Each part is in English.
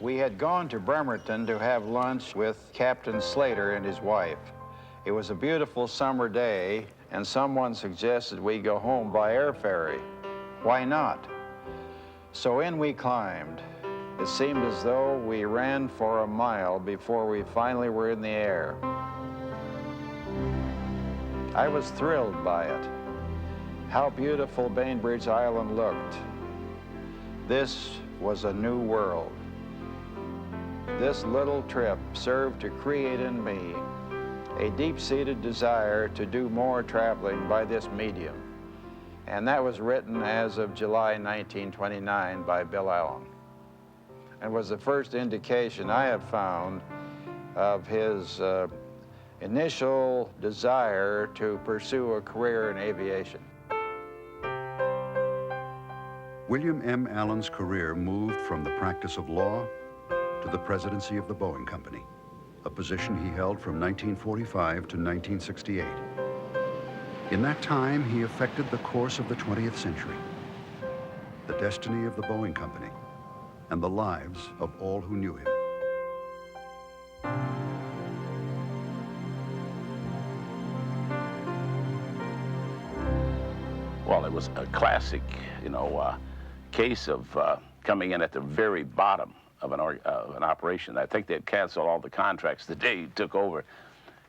We had gone to Bremerton to have lunch with Captain Slater and his wife. It was a beautiful summer day, and someone suggested we go home by air ferry. Why not? So in we climbed. It seemed as though we ran for a mile before we finally were in the air. I was thrilled by it. How beautiful Bainbridge Island looked. This was a new world. This little trip served to create in me a deep-seated desire to do more traveling by this medium. And that was written as of July 1929 by Bill Allen, and was the first indication I have found of his initial desire to pursue a career in aviation. William M. Allen's career moved from the practice of law to the presidency of the Boeing Company, a position he held from 1945 to 1968. In that time, he affected the course of the 20th century, the destiny of the Boeing Company, and the lives of all who knew him. Well, it was a classic, case of coming in at the very bottom of an operation. I think they'd canceled all the contracts the day he took over.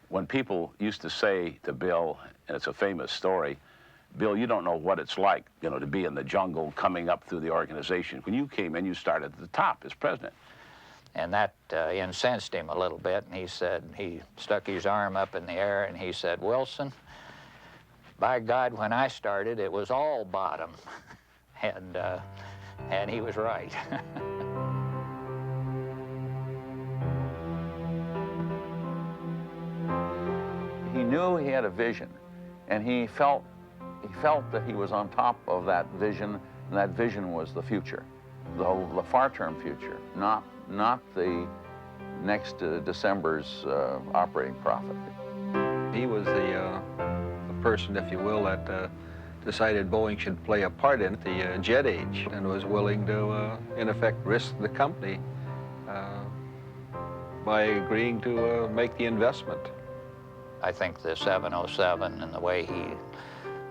When people used to say to Bill, and it's a famous story, Bill, you don't know what it's like, to be in the jungle coming up through the organization. When you came in, you started at the top as president. And that incensed him a little bit, and he said, he stuck his arm up in the air and he said, Wilson, by God, when I started, it was all bottom. And he was right. He knew he had a vision, and he felt that he was on top of that vision, and that vision was the future, the far-term future, not the next December's operating profit. He was the person, if you will, that decided Boeing should play a part in the jet age, and was willing to, in effect, risk the company by agreeing to make the investment. I think the 707 and the way he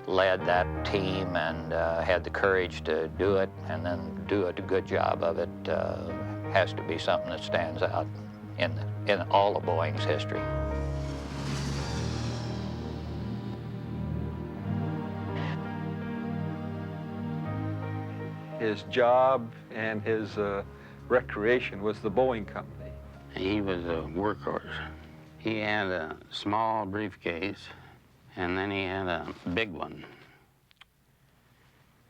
led that team and had the courage to do it and then do a good job of it has to be something that stands out in all of Boeing's history. His job and his recreation was the Boeing Company. He was a workhorse. He had a small briefcase, and then he had a big one.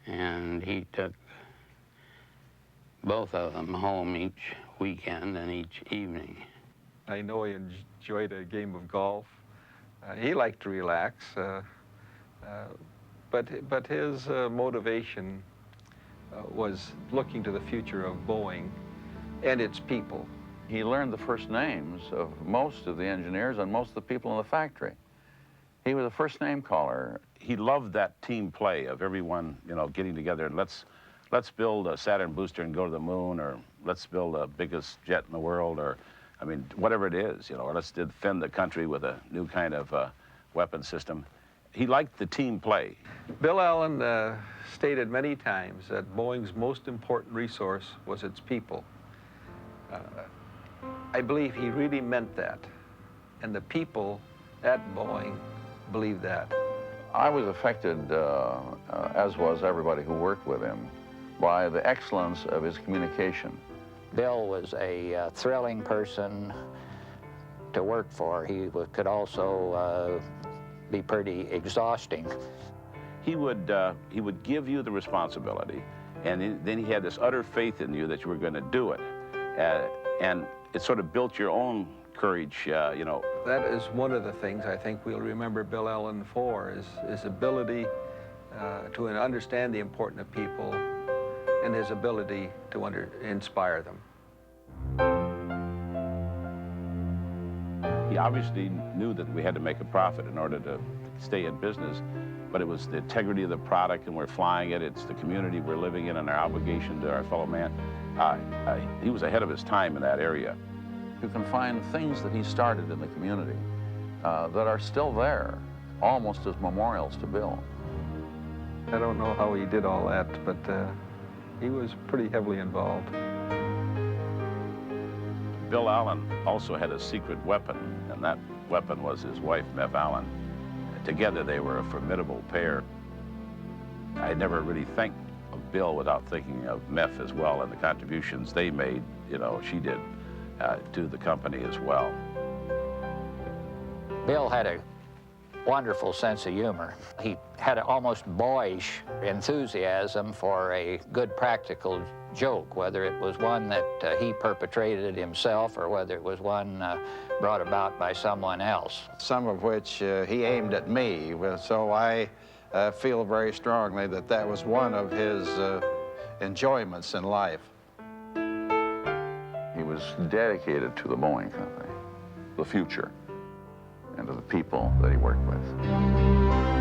And he took both of them home each weekend and each evening. I know he enjoyed a game of golf. He liked to relax, but his motivation was looking to the future of Boeing and its people. He learned the first names of most of the engineers and most of the people in the factory. He was a first name caller. He loved that team play of everyone, getting together and let's build a Saturn booster and go to the moon, or let's build the biggest jet in the world, or, whatever it is, or let's defend the country with a new kind of weapon system. He liked the team play. Bill Allen stated many times that Boeing's most important resource was its people. I believe he really meant that, and the people at Boeing believed that. I was affected, as was everybody who worked with him, by the excellence of his communication. Bill was a thrilling person to work for. He could also be pretty exhausting. He would give you the responsibility, and then he had this utter faith in you that you were going to do it. And it sort of built your own courage, That is one of the things I think we'll remember Bill Allen for, is his ability to understand the importance of people and his ability to inspire them. He obviously knew that we had to make a profit in order to stay in business, but it was the integrity of the product, and we're flying it. It's the community we're living in and our obligation to our fellow man. He was ahead of his time in that area. You can find things that he started in the community that are still there, almost as memorials to Bill. I don't know how he did all that, but he was pretty heavily involved. Bill Allen also had a secret weapon, and that weapon was his wife, Meph Allen. Together, they were a formidable pair. I never really think of Bill without thinking of Meph as well, and the contributions they made, you know, she did to the company as well. Bill had a wonderful sense of humor. He had an almost boyish enthusiasm for a good practical joke, whether it was one that he perpetrated himself or whether it was one brought about by someone else. Some of which he aimed at me, so I feel very strongly that that was one of his enjoyments in life. He was dedicated to the Boeing Company, the future, and to the people that he worked with.